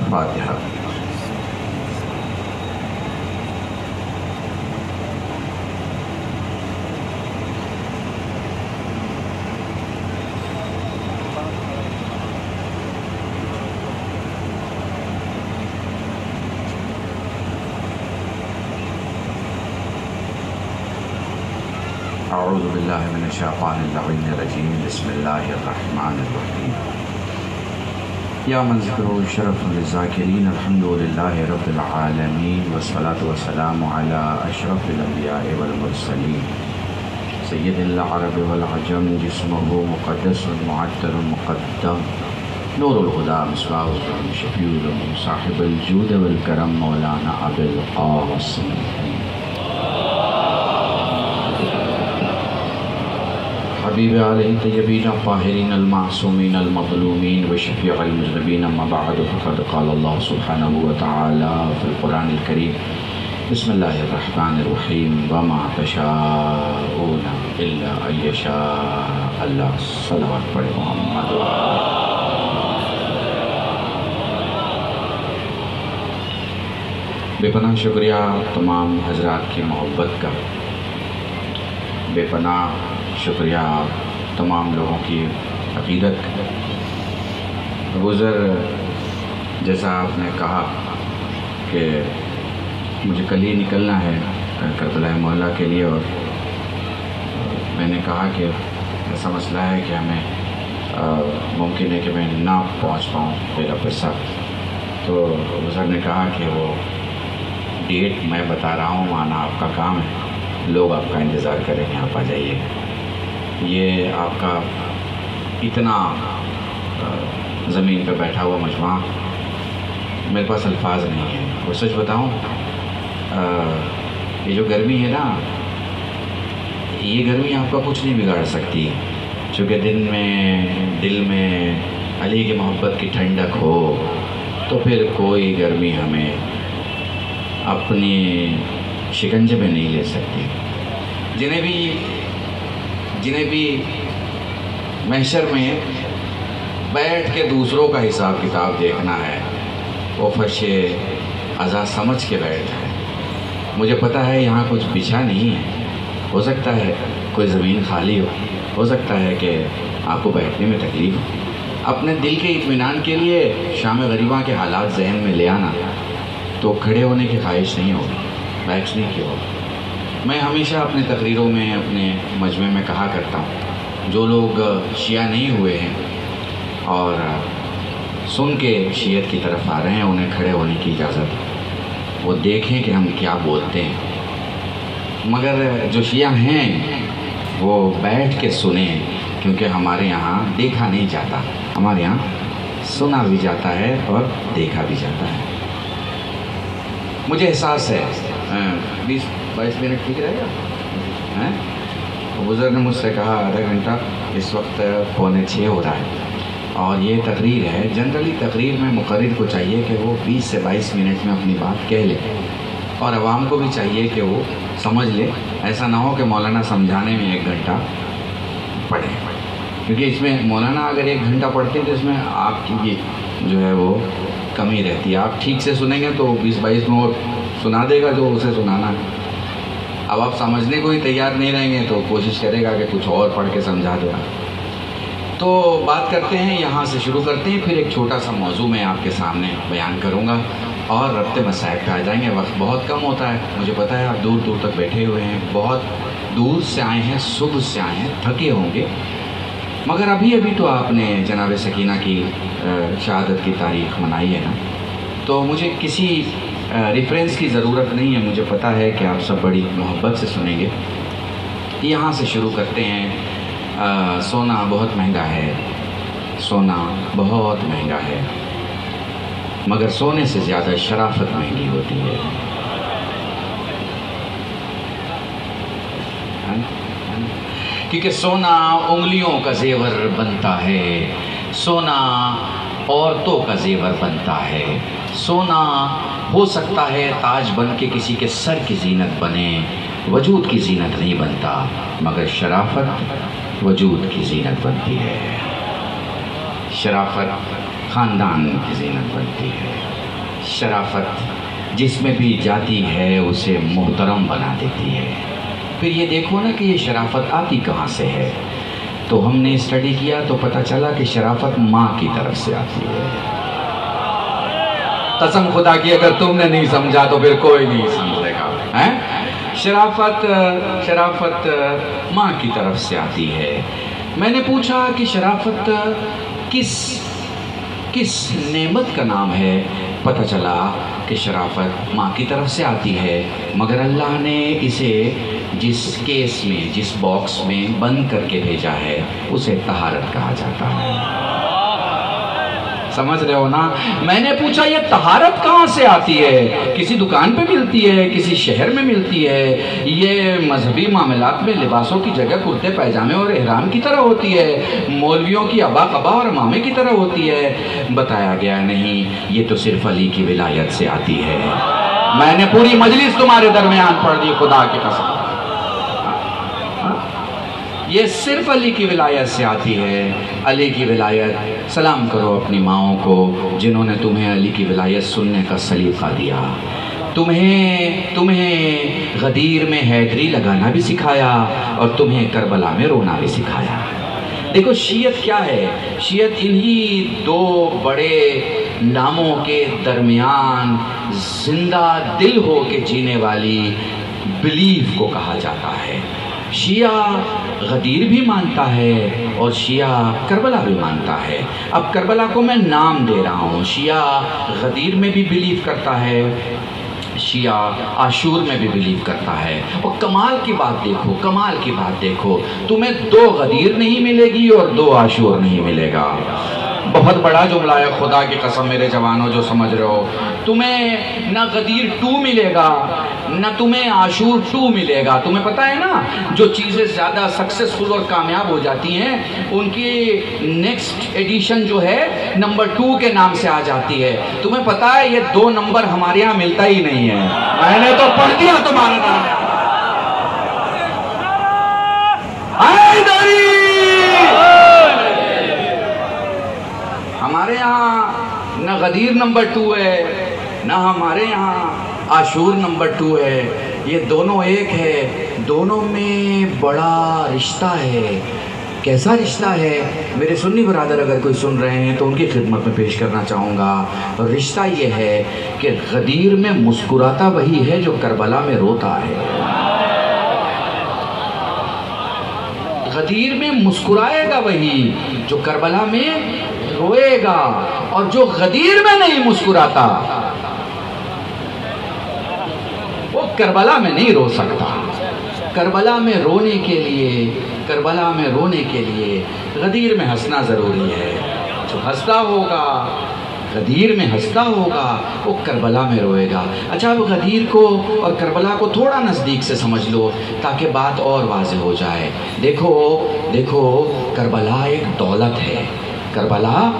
الفاتحہ۔ اعوذ باللہ من الشیطان اللعین الرجیم، بسم اللہ الرحمن الرحیم۔ یا من ذکرہ شرف للذاکرین، الحمدللہ رب العالمین، والصلاة والسلام علی اشرف الانبیاء والمرسلین، سید العرب والعجم، جسمہ مقدس معطر مقدم، نور الہدی مصباح الظلم، شفیع الامم، صاحب الجود والکرم، مولانا ابی القاسم حبیب علیہ طیبین الطاہرین المعصومین المظلومین وشفیع المذنبین، اما بعد فقد قال اللہ سبحانہ وتعالی فی القرآن الکریم، بسم اللہ الرحمن الرحیم، وما تشاءون الا ان یشاء اللہ۔ صلوات پڑھے محمد۔ بے پناہ شکریہ تمام حضرات کی محبت کا، بے پناہ شکریہ تمام لوگوں کی عقیدت کا۔ گزر جیسا آپ نے کہا کہ مجھے کل ہی نکلنا ہے کربلا معلی کے لیے، اور میں نے کہا کہ ایسا مسئلہ ہے کہ ہمیں ممکن ہے کہ میں نہ پہنچ پاؤں میرا پیسہ، تو گزر نے کہا کہ وہ ڈیٹ میں بتا رہا ہوں، آنا آپ کا کام ہے، لوگ آپ کا انتظار کریں گے، آپ آ جائیے۔ یہ آپ کا اتنا زمین پہ بیٹھا ہوا مجمع، میرے پاس الفاظ نہیں ہیں۔ اور سچ بتاؤں، یہ جو گرمی ہے نا، یہ گرمی آپ کا کچھ نہیں بگاڑ سکتی، چونکہ دل میں علی کی محبت کی ٹھنڈک ہو تو پھر کوئی گرمی ہمیں اپنی شکنجے میں نہیں لے سکتی۔ جنہیں بھی محشر میں بیٹھ کے دوسروں کا حساب کتاب دیکھنا ہے، وہ فرش عزا سمجھ کے بیٹھ جائے۔ مجھے پتہ ہے یہاں کچھ بچھا نہیں ہے، ہو سکتا ہے کوئی زمین خالی ہو سکتا ہے کہ آپ کو بیٹھنے میں تکلیف ہو۔ اپنے دل کے اطمینان کے لیے شام غریباں کے حالات ذہن میں لے آنا، تو کھڑے ہونے کی خواہش نہیں ہوگی، بیٹھنے کی ہوگی۔ میں ہمیشہ اپنے تقریروں میں، اپنے مجمع میں کہا کرتا ہوں، جو لوگ شیعہ نہیں ہوئے ہیں اور سن کے شیعت کی طرف آ رہے ہیں، انہیں کھڑے ہونے کی اجازت ہے، وہ دیکھیں کہ ہم کیا بولتے ہیں۔ مگر جو شیعہ ہیں وہ بیٹھ کے سنیں، کیونکہ ہمارے یہاں دیکھا نہیں جاتا، ہمارے یہاں سنا بھی جاتا ہے اور دیکھا بھی جاتا ہے۔ مجھے احساس ہے 20-22 منٹ ٹھیک رہے گا؟ بزرگ نے مجھ سے کہا آدھا گھنٹہ، اس وقت 5:45 ہو رہا ہے، اور یہ تقریر ہے۔ جنرلی تقریر میں مقرر کو چاہیے کہ وہ 20 سے 22 منٹ میں اپنی بات کہہ لے، اور عوام کو بھی چاہیے کہ وہ سمجھ لے۔ ایسا نہ ہو کہ مولانا سمجھانے میں 1 گھنٹہ پڑھے، کیونکہ اس میں مولانا اگر 1 گھنٹہ پڑھتے ہیں تو اس میں آپ کی جو ہے وہ کمی رہتی ہے۔ آپ ٹھیک سے سنیں گے تو 20-22 میں وہ سنا دے گا جو اسے سنانا ہے۔ اب آپ سمجھنے کو ہی تیار نہیں رہیں گے تو کوشش کرے گا کہ کچھ اور پڑھ کے سمجھا دے گا۔ تو بات کرتے ہیں، یہاں سے شروع کرتے ہیں، پھر ایک چھوٹا سا موضوع میں آپ کے سامنے بیان کروں گا اور ربط مسائل پہ آ جائیں گے۔ وقت بہت کم ہوتا ہے، مجھے پتہ ہے آپ دور دور تک بیٹھے ہوئے ہیں، بہت دور سے آئے ہیں، صبح سے آئے ہیں، تھکے ہوں گے، مگر ابھی تو آپ نے جناب سکینہ کی شہادت کی تاریخ منائی ہے نا، تو مجھے کسی ریفرنس کی ضرورت نہیں ہے، مجھے پتہ ہے کہ آپ سب بڑی محبت سے سنیں گے۔ یہاں سے شروع کرتے ہیں۔ سونا بہت مہنگا ہے، سونا بہت مہنگا ہے، مگر سونے سے زیادہ شرافت مہنگی ہوتی ہے۔ کیونکہ سونا انگلیوں کا زیور بنتا ہے، سونا عورتوں کا زیور بنتا ہے، سونا ہو سکتا ہے تاج بن کے کسی کے سر کی زینت بنے، وجود کی زینت نہیں بنتا، مگر شرافت وجود کی زینت بنتی ہے۔ شرافت خاندان کی زینت بنتی ہے۔ شرافت جس میں بھی جاتی ہے اسے محترم بنا دیتی ہے۔ پھر یہ دیکھو نا کہ یہ شرافت آتی کہاں سے ہے، تو ہم نے اسٹڈی کیا تو پتہ چلا کہ شرافت ماں کی طرف سے آتی ہے۔ قسم خدا کی اگر تم نے نہیں سمجھا تو پھر کوئی نہیں سمجھے گا۔ شرافت ماں کی طرف سے آتی ہے۔ میں نے پوچھا کہ شرافت کس نعمت کا نام ہے؟ پتہ چلا کہ شرافت ماں کی طرف سے آتی ہے، مگر اللہ نے اسے جس کیس میں، جس باکس میں بند کر کے بھیجا ہے اسے طہارت کہا جاتا ہے۔ سمجھ رہے ہو نا؟ میں نے پوچھا یہ طہارت کہاں سے آتی ہے؟ کسی دکان پہ ملتی ہے، کسی شہر میں ملتی ہے، یہ مذہبی معاملات میں لباسوں کی جگہ کرتے پائجامے اور احرام کی طرح ہوتی ہے، مولویوں کی ابا قبا اور امامے کی طرح ہوتی ہے؟ بتایا گیا نہیں، یہ تو صرف علی کی ولایت سے آتی ہے۔ میں نے پوری مجلس تمہارے درمیان پڑھ دی، خدا کی قسم، یہ صرف علی کی ولایت سے آتی ہے۔ علی کی ولایت، سلام کرو اپنی ماؤں کو جنہوں نے تمہیں علی کی ولایت سننے کا سلیقہ دیا، تمہیں غدیر میں حیدری لگانا بھی سکھایا اور تمہیں کربلا میں رونا بھی سکھایا۔ دیکھو شیعت کیا ہے؟ شیعت انہی دو بڑے ناموں کے درمیان زندہ دل ہو کے جینے والی بلیف کو کہا جاتا ہے۔ شیعہ غدیر بھی مانتا ہے اور شیعہ کربلا بھی مانتا ہے۔ اب کربلا کو میں نام دے رہا ہوں، شیعہ غدیر میں بھی بلیف کرتا ہے، شیعہ عاشور میں بھی بلیف کرتا ہے۔ اور کمال کی بات دیکھو، کمال کی بات دیکھو، تمہیں 2 غدیر نہیں ملے گی اور 2 عاشور نہیں ملے گا۔ بہت بڑا جملہ ہے، خدا کی قسم میرے جوانوں جو سمجھ رہے ہو، تمہیں نہ غدیر 2 ملے گا نہ تمہیں عاشور 2 ملے گا۔ تمہیں پتہ ہے نا جو چیزیں زیادہ سکسیسفل اور کامیاب ہو جاتی ہیں ان کی نیکسٹ ایڈیشن جو ہے نمبر 2 کے نام سے آ جاتی ہے۔ تمہیں پتہ ہے یہ 2 نمبر ہمارے ہاں ملتا ہی نہیں ہے، میں نے تو پڑھ دیا تمہارے نام۔ ہمارے یہاں نہ غدیر نمبر 2 ہے نہ ہمارے یہاں عاشور نمبر 2 ہے، یہ دونوں ایک ہے، دونوں میں بڑا رشتہ ہے۔ کیسا رشتہ ہے؟ میرے سنی برادر اگر کوئی سن رہے ہیں تو ان کی خدمت میں پیش کرنا چاہوں گا۔ رشتہ یہ ہے کہ غدیر میں مسکراتا وہی ہے جو کربلا میں روتا ہے۔ غدیر میں مسکرائے گا وہی جو کربلا میں روئے گا، اور جو غدیر میں نہیں مسکراتا وہ کربلا میں نہیں رو سکتا۔ کربلا میں رونے کے لیے غدیر میں ہنسنا ضروری ہے۔ جو ہنستا ہوگا، غدیر میں ہنستا ہوگا، وہ کربلا میں روئے گا۔ اچھا اب غدیر کو اور کربلا کو تھوڑا نزدیک سے سمجھ لو تاکہ بات اور واضح ہو جائے۔ دیکھو کربلا ایک دولت ہے، کربلا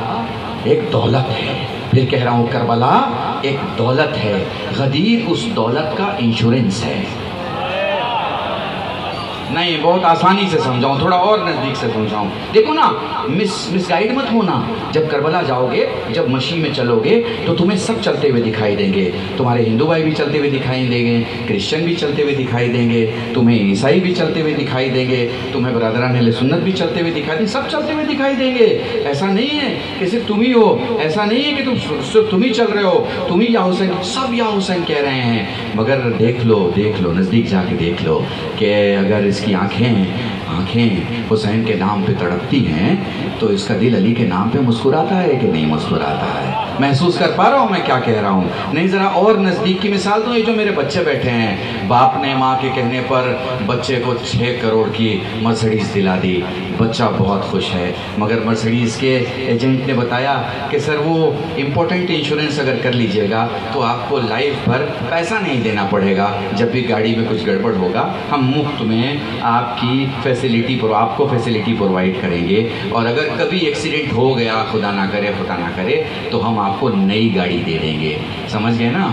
ایک دولت ہے، پھر کہہ رہا ہوں کربلا ایک دولت ہے، غدیر اس دولت کا انشورنس ہے۔ نہیں بہت آسانی سے سمجھاؤں، تھوڑا اور نزدیک سے سمجھاؤں۔ دیکھو نا، مس گائیڈ مت ہونا۔ جب کربلا جاؤ گے، جب مشی میں چلو گے تو تمہیں سب چلتے ہوئے دکھائی دیں گے۔ تمہارے ہندو بھائی بھی چلتے ہوئے دکھائی دیں گے، کرسچن بھی چلتے ہوئے دکھائی دیں گے، تمہیں عیسائی بھی چلتے ہوئے دکھائی دیں گے، تمہیں برادران اہل سنت بھی چلتے ہوئے دکھائی دیں گے، سب چلتے ہوئے دکھائی دیں گے۔ ایسا نہیں ہے کہ صرف تم ہی ہو، ایسا نہیں ہے کہ صرف تم ہی چل رہے ہو، تم ہی یا حسین، سب یا حسین کہہ رہے ہیں۔ مگر دیکھ لو نزدیک جا کے دیکھ لو کہ اگر اس کی آنکھیں حسین کے نام پہ تڑپتی ہیں تو اس کا دل علی کے نام پہ مسکراتا ہے کہ نہیں مسکراتا ہے؟ محسوس کر پا رہا ہوں میں کیا کہہ رہا ہوں؟ نہیں ذرا اور نزدیک کی مثال تو یہ جو میرے بچے بیٹھے ہیں، باپ نے ماں کے کہنے پر بچے کو 6 کروڑ کی مرسڈیز دلا دی، بچہ بہت خوش ہے، مگر مرسڈیز کے ایجنٹ نے بتایا کہ سر وہ امپورٹنٹ انشورنس اگر کر لیجئے گا تو آپ کو لائف بھر پیسہ نہیں دینا پڑے گا، جب بھی گاڑی میں کچھ گڑبڑ ہوگا ہم مفت میں آپ کو فیسیلیٹی پرووائڈ کریں گے، اور اگر کبھی ایکسیڈنٹ ہو گیا خدا نہ کرے تو ہم آپ کو نئی گاڑی دے دیں گے۔ سمجھ گئے نا؟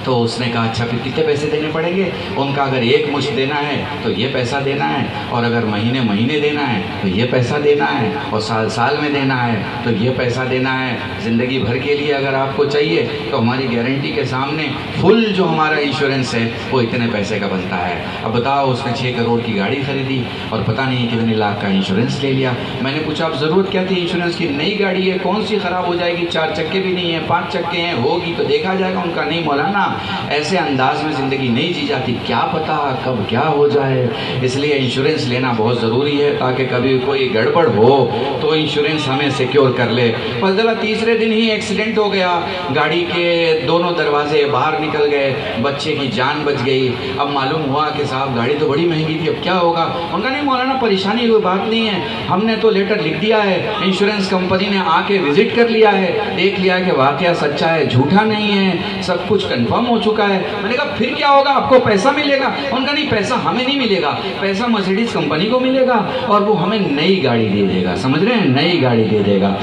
تو اس نے کہا اچھا پھر کتنے پیسے دینے پڑیں گے؟ ان کا اگر ایک مشت دینا ہے تو یہ پیسہ دینا ہے، اور اگر مہینے مہینے دینا ہے تو یہ پیسہ دینا ہے، اور سال سال میں دینا ہے تو یہ پیسہ دینا ہے، زندگی بھر کے لیے اگر آپ کو چاہیے تو ہماری گارنٹی کے سامنے فل جو ہمارا انشورنس ہے وہ اتنے پیسے کا بنتا ہے۔ اب بتاؤ اس نے 6 کروڑ کی گاڑی خریدی اور پتہ نہیں کتنے لاکھ کا انشورنس لے لیا۔ میں نے پوچھا اب ضرورت کیا تھی انشورنس کی؟ نئی گاڑی ہے، کون سی خراب ہو جائے گی، 4 چکے بھی نہیں ہیں، 5 چکے ہیں، ہوگی تو دیکھا جائے گا۔ ان کا نہیں مولانا، ایسے انداز میں زندگی نہیں جی جاتی، کیا پتہ کب کیا ہو جائے، اس لیے انشورنس لینا بہت ضروری ہے تاکہ کبھی کوئی گڑبڑ ہو تو انشورنس ہمیں سیکیور کر لے۔ فضلہ تیسرے دن ہی ایکسیڈنٹ ہو گیا، گاڑی کے دونوں دروازے باہر نکل گئے، بچے کی جان بچ گئی۔ اب معلوم ہوا کہ صاحب گاڑی تو بڑی مہنگی تھی، اب کیا ہوگا؟ ان کا نہیں مولانا پریشانی کوئی بات نہیں ہے، ہم نے تو لیٹر لکھ دیا ہے، انشورنس کمپنی نے آ کے وزٹ کر لیا ہے، دیکھ لیا کہ واقعہ سچا ہے، جھوٹا نہیں ہے، سب کچھ کنفرم ہو چکا ہے۔ میں نے کہا پھر کیا ہوگا، آپ کو پیسہ ملے گا؟ ان کا نہیں، پیسہ ہمیں نہیں ملے گا، پیسہ مرسیڈیز کمپنی کو ملے گا اور وہ ہمیں نئی گاڑی دے دے گا، سمجھ رہے ہیں، نئی گاڑی دے دے گا۔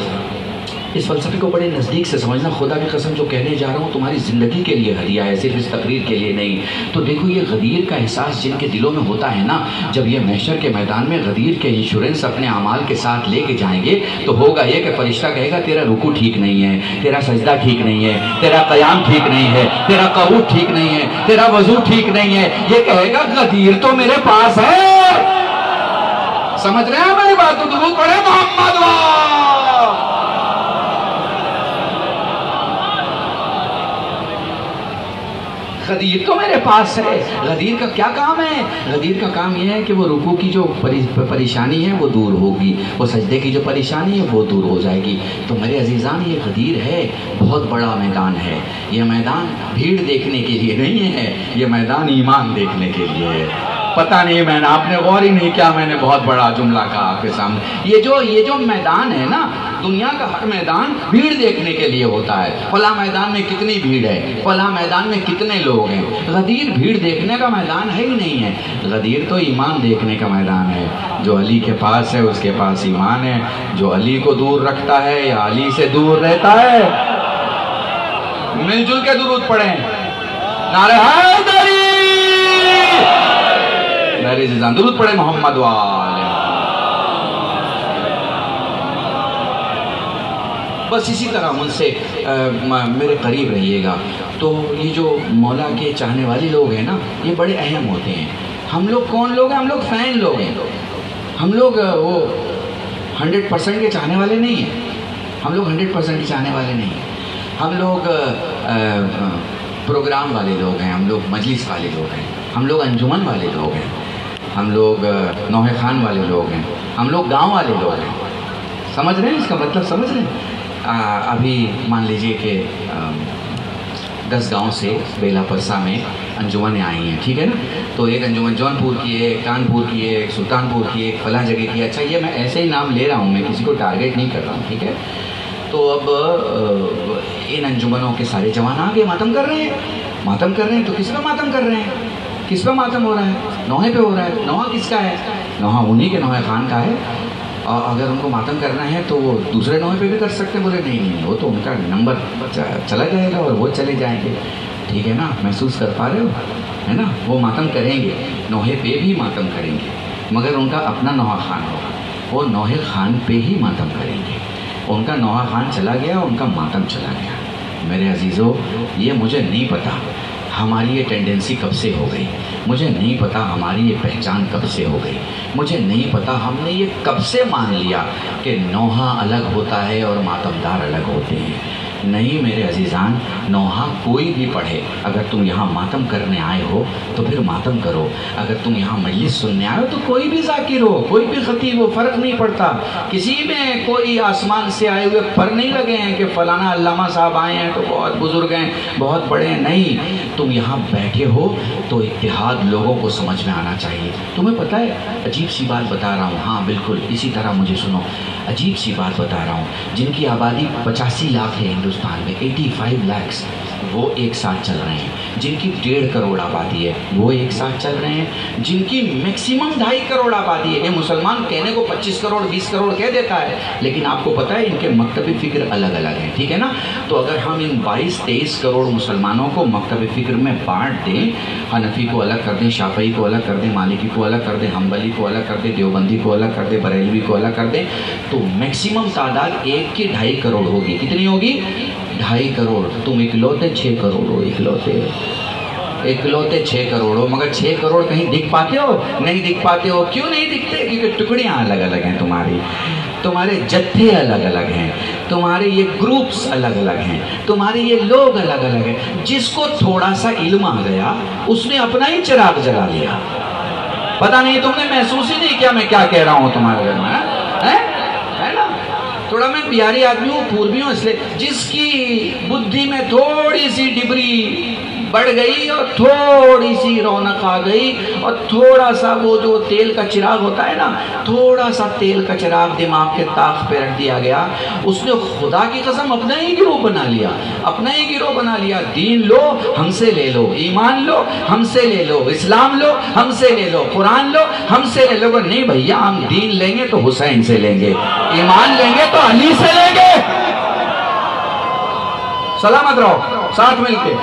اس فلسفے کو بڑے نزدیک سے سمجھنا، خدا کی قسم جو کہنے جا رہا ہوں تمہاری زندگی کے لیے ہدیہ ہے، صرف اس تقریر کے لیے نہیں۔ تو دیکھو یہ غدیر کا احساس جن کے دلوں میں ہوتا ہے نا، جب یہ محشر کے میدان میں غدیر کے انشورنس اپنے اعمال کے ساتھ لے کے جائیں گے تو ہوگا یہ کہ فرشتہ کہے گا تیرا رکوع ٹھیک نہیں ہے، تیرا سجدہ ٹھیک نہیں ہے، تیرا قیام ٹھیک نہیں ہے، تیرا قعود ٹھیک نہیں ہے، تیرا وضو ٹھیک نہیں ہے۔ یہ کہے گا غدیر تو میرے پاس ہے۔ سمجھ رہے ہیں میری بات؟ تو درود پڑھے محمد غدیر تو میرے پاس ہے۔ غدیر کا کیا کام ہے؟ غدیر کا کام یہ ہے کہ وہ رکوع کی جو پریشانی ہے وہ دور ہوگی، وہ سجدے کی جو پریشانی ہے وہ دور ہو جائے گی۔ تو میرے عزیزان یہ غدیر ہے، بہت بڑا میدان ہے۔ یہ میدان بھیڑ دیکھنے کے لیے نہیں ہے، یہ میدان ایمان دیکھنے کے لیے ہے۔ پتہ نہیں میں نے، آپ نے غور ہی نہیں کیا، میں نے بہت بڑا جملہ کہا آپ کے سامنے۔ یہ جو میدان ہے نا، دنیا کا ہر میدان بھیڑ دیکھنے کے لیے ہوتا ہے، فلاں میدان میں کتنی بھیڑ ہے، فلاں میدان میں کتنے لوگ ہیں۔ غدیر بھیڑ دیکھنے کا میدان ہے ہی نہیں ہے، غدیر تو ایمان دیکھنے کا میدان ہے۔ جو علی کے پاس ہے اس کے پاس ایمان ہے، جو علی کو دور رکھتا ہے یا علی سے دور رہتا ہے۔ مل جل کے درود پڑھیں، نعرہ حیدری، میرے عزیزان درود پڑھیں محمد والے۔ بس اسی طرح ان سے میرے قریب رہیے گا۔ تو یہ جو مولا کے چاہنے والے لوگ ہیں نا، یہ بڑے اہم ہوتے ہیں۔ ہم لوگ کون لوگ ہیں؟ ہم لوگ فین لوگ ہیں، ہم لوگ وہ 100% کے چاہنے والے نہیں ہیں، ہم لوگ 100% کے چاہنے والے نہیں ہیں، ہم لوگ پروگرام والے لوگ ہیں، ہم لوگ مجلس والے لوگ ہیں، ہم لوگ انجمن والے لوگ ہیں، ہم لوگ نوحہ خان والے لوگ ہیں، ہم لوگ گاؤں والے لوگ ہیں۔ سمجھ رہے ہیں اس کا مطلب؟ سمجھ رہے ہیں؟ ابھی مان لیجئے کہ 10 گاؤں سے بیلا پرسا میں انجمنیں آئی ہیں، ٹھیک ہے نا؟ تو ایک انجمن جون پور کی ہے، ایک کانپور کی ہے، ایک سلطان پور کی ہے، ایک فلاں جگہ کی ہے۔ اچھا یہ میں ایسے ہی نام لے رہا ہوں، میں کسی کو ٹارگیٹ نہیں کر رہا ہوں، ٹھیک ہے؟ تو اب ان انجمنوں کے سارے جوان آگے ماتم کر رہے ہیں، ماتم کر رہے ہیں۔ تو کس پہ ماتم کر رہے ہیں؟ کس پہ ماتم ہو رہا ہے؟ نوحے پہ ہو رہا ہے۔ نوحہ کس کا ہے؟ نوحہ انہی کے نوحہ خان کا ہے، اور اگر ان کو ماتم کرنا ہے تو وہ دوسرے نوحے پہ بھی کر سکتے ہیں۔ بولے نہیں، وہ تو ان کا نمبر چلا جائے گا اور وہ چلے جائیں گے، ٹھیک ہے نا؟ محسوس کر پا رہے ہو، ہے نا؟ وہ ماتم کریں گے، نوحے پہ بھی ماتم کریں گے، مگر ان کا اپنا نوحہ خان ہوگا، وہ نوحہ خان پہ ہی ماتم کریں گے۔ ان کا نوحہ خان چلا گیا، ان کا ماتم چلا گیا۔ میرے عزیزو، یہ مجھے نہیں پتا ہماری یہ ٹینڈنسی کب سے ہو گئی، مجھے نہیں پتا ہماری یہ پہچان کب سے ہو گئی، مجھے نہیں پتا ہم نے یہ کب سے مان لیا کہ نوحہ الگ ہوتا ہے اور ماتمدار الگ ہوتے ہیں۔ نہیں میرے عزیزان، نوحہ کوئی بھی پڑھے، اگر تم یہاں ماتم کرنے آئے ہو تو پھر ماتم کرو، اگر تم یہاں مجلس سننے آئے ہو تو کوئی بھی ذاکر ہو، کوئی بھی خطیب ہو، فرق نہیں پڑتا۔ کسی میں کوئی آسمان سے آئے ہوئے پر نہیں لگے ہیں کہ فلانا علامہ صاحب آئے ہیں تو بہت بزرگ ہیں، بہت بڑے ہیں۔ نہیں، تم یہاں بیٹھے ہو تو اتحاد لوگوں کو سمجھ میں آنا چاہیے۔ تمہیں پتہ ہے عجیب سی بات بتا رہا ہوں، ہاں بالکل اسی طرح مجھے سنو، عجیب سی بات بتا رہا ہوں۔ جن کی آبادی 85 لاکھ ہے ہندوستان میں، 85 لاکھ، وہ ایک ساتھ چل رہے ہیں، جن کی 1.5 کروڑ آبادی ہے وہ ایک ساتھ چل رہے ہیں، جن کی میکسیمم 2.5 کروڑ آبادی ہے۔ یہ مسلمان کہنے کو 25 کروڑ 20 کروڑ کہہ دیتا ہے، لیکن آپ کو پتہ ہے ان کے مکتب فکر الگ الگ ہیں، ٹھیک ہے نا؟ تو اگر ہم ان 22-23 کروڑ مسلمانوں کو مکتب فکر میں بانٹ دیں، حنفی کو الگ کر دیں، شافعی کو الگ کر دیں، مالکی کو الگ کر دیں، حنبلی کو الگ کر دیں، دیوبندی کو الگ کر دیں، بریلوی کو الگ کر دیں، تو میکسیمم تعداد ایک کی 2.5 کروڑ ہوگی۔ کتنی ہوگی؟ 2.5 کروڑ۔ تم اکلوتے 6 کروڑ ہو، اکلوتے 6 کروڑ ہو، مگر 6 کروڑ کہیں دکھ پاتے ہو؟ نہیں دکھ پاتے ہو۔ کیوں نہیں دکھتے؟ کیونکہ ٹکڑیاں الگ الگ ہیں تمہاری، تمہارے جتھے الگ الگ ہیں، تمہارے یہ گروپس الگ الگ ہیں، تمہارے یہ لوگ الگ الگ ہیں۔ جس کو تھوڑا سا علم آ گیا اس نے اپنا ہی چراغ جلا لیا۔ پتہ نہیں تم نے محسوس ہی نہیں کیا میں کیا کہہ رہا ہوں تمہارے گھر میں، ہے نا؟ تھوڑا میں پیاری آدمی ہوں، پھور بھی ہوں، اس لیے جس کی بدھی میں تھوڑی سی ڈبری بڑھ گئی اور تھوڑی سی رونق آ گئی اور تھوڑا سا وہ جو تیل کا چراغ ہوتا ہے نا، تھوڑا سا تیل کا چراغ دماغ کے طاق پہ رکھ دیا گیا، اس نے خدا کی قسم اپنا ہی گروہ بنا لیا، اپنا ہی گروہ بنا لیا۔ دین لو ہم سے لے لو، ایمان لو ہم سے لے لو، اسلام لو ہم سے لے لو، قرآن لو ہم سے لے لو۔ نہیں بھیا، ہم دین لیں گے تو حسین سے لیں گے، ایمان لیں گے تو علی سے لیں گے۔ سلامت رہو، ساتھ مل کے۔